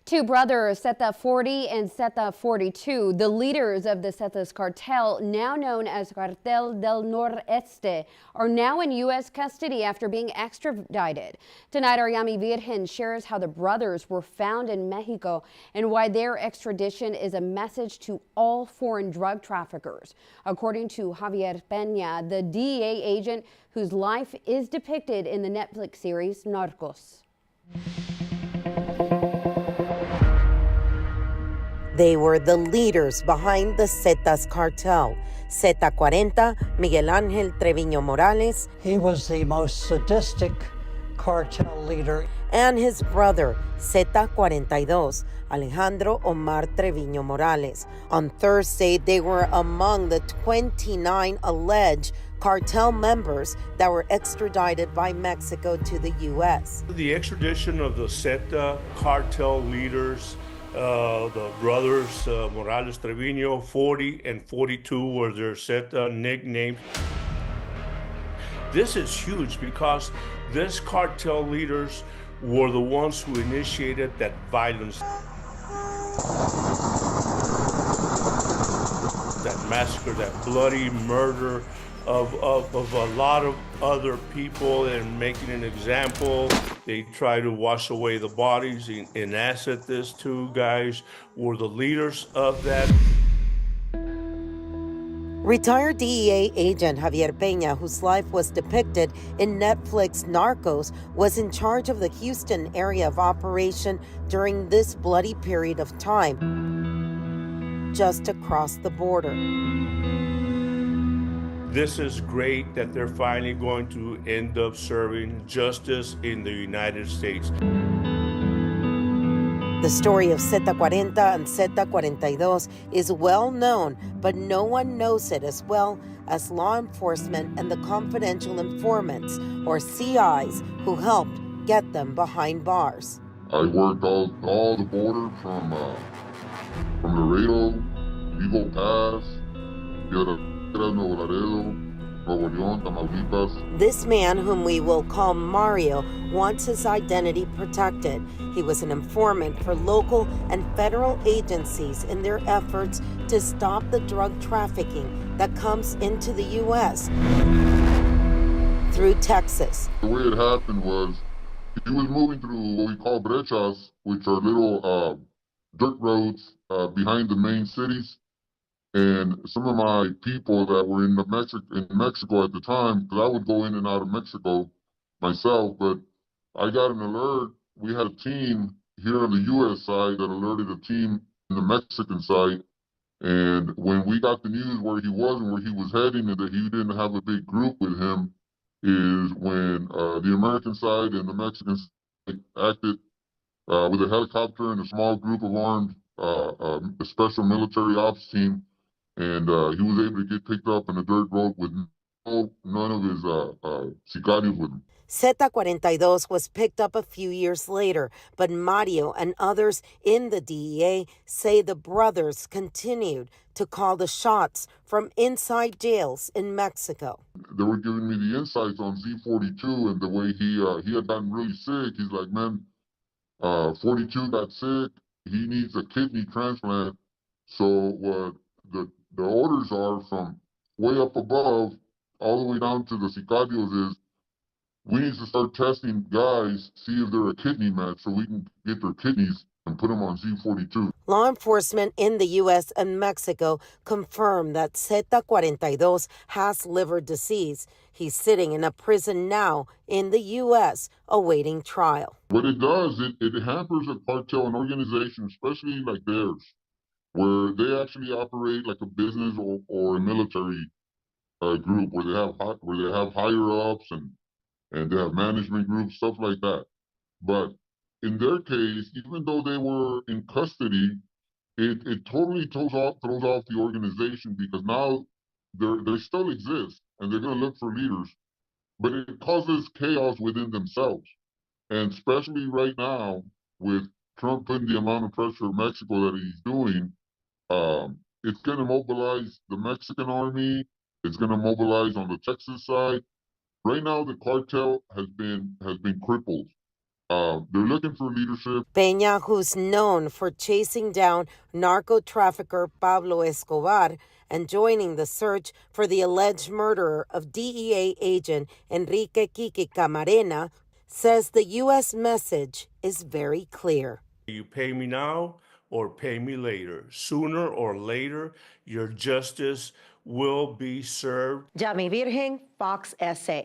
Two brothers, Zeta 40 and Zeta 42, the leaders of the Zetas Cartel, now known as Cartel del Noreste, are now in U.S. custody after being extradited. Tonight, our Yami Virgen shares how the brothers were found in Mexico and why their extradition is a message to all foreign drug traffickers. According to Javier Peña, the DEA agent whose life is depicted in the Netflix series Narcos. They were the leaders behind the Zetas Cartel. Zeta 40, Miguel Ángel Treviño Morales. He was the most sadistic cartel leader. And his brother, Zeta 42, Alejandro Omar Treviño Morales. On Thursday, they were among the 29 alleged cartel members that were extradited by Mexico to the U.S. The extradition of the Zeta cartel leaders, the brothers Morales Treviño, 40 and 42 were their Zeta nicknames. This is huge because these cartel leaders were the ones who initiated that violence, that massacre, that bloody murder of a lot of other people, and making an example. They try to wash away the bodies in acid. These two guys were the leaders of that. Retired DEA agent Javier Peña, whose life was depicted in Netflix Narcos, was in charge of the Houston area of operation during this bloody period of time, just across the border. This is great that they're finally going to end up serving justice in the United States. The story of Zeta 40 and Zeta 42 is well known, but no one knows it as well as law enforcement and the confidential informants, or CIs, who helped get them behind bars. I worked all the border from Laredo, Eagle Pass, Nuevo Laredo, Nuevo León, Tamaulipas. This man, whom we will call Mario, wants his identity protected. He was an informant for local and federal agencies in their efforts to stop the drug trafficking that comes into the U.S. through Texas. The way it happened was he was moving through what we call brechas, which are little dirt roads behind the main cities. And some of my people that were in Mexico at the time, because I would go in and out of Mexico myself, but I got an alert. We had a team here on the U.S. side that alerted a team in the Mexican side. And when we got the news where he was and where he was heading and that he didn't have a big group with him, is when the American side and the Mexican side acted with a helicopter and a small group of armed a special military ops team. And he was able to get picked up in a dirt road with none of his sicarios with him. Zeta 42 was picked up a few years later, but Mario and others in the DEA say the brothers continued to call the shots from inside jails in Mexico. They were giving me the insights on Z42 and the way he had gotten really sick. He's like, man, 42 got sick. He needs a kidney transplant. So what the orders are from way up above all the way down to the sicarios is we need to start testing guys, see if they're a kidney match so we can get their kidneys and put them on Z42. Law enforcement in the U.S. and Mexico confirmed that Zeta 42 has liver disease. He's sitting in a prison now in the U.S. awaiting trial. What it does, it hampers a cartel, an organization, especially like theirs, where they actually operate like a business or a military group, where they have higher ups and they have management groups, stuff like that. But in their case, even though they were in custody, it totally throws off the organization, because now they still exist and they're going to look for leaders, but it causes chaos within themselves. And especially right now, with Trump putting the amount of pressure on Mexico that he's doing, it's going to mobilize the Mexican army. It's going to mobilize on the Texas side. Right now, the cartel has been crippled. They're looking for leadership. Peña, who's known for chasing down narco trafficker Pablo Escobar and joining the search for the alleged murderer of DEA agent Enrique Kiki Camarena, says the U.S. message is very clear. You pay me now or pay me later. Sooner or later, your justice will be served. Yami Virgen, Fox SA.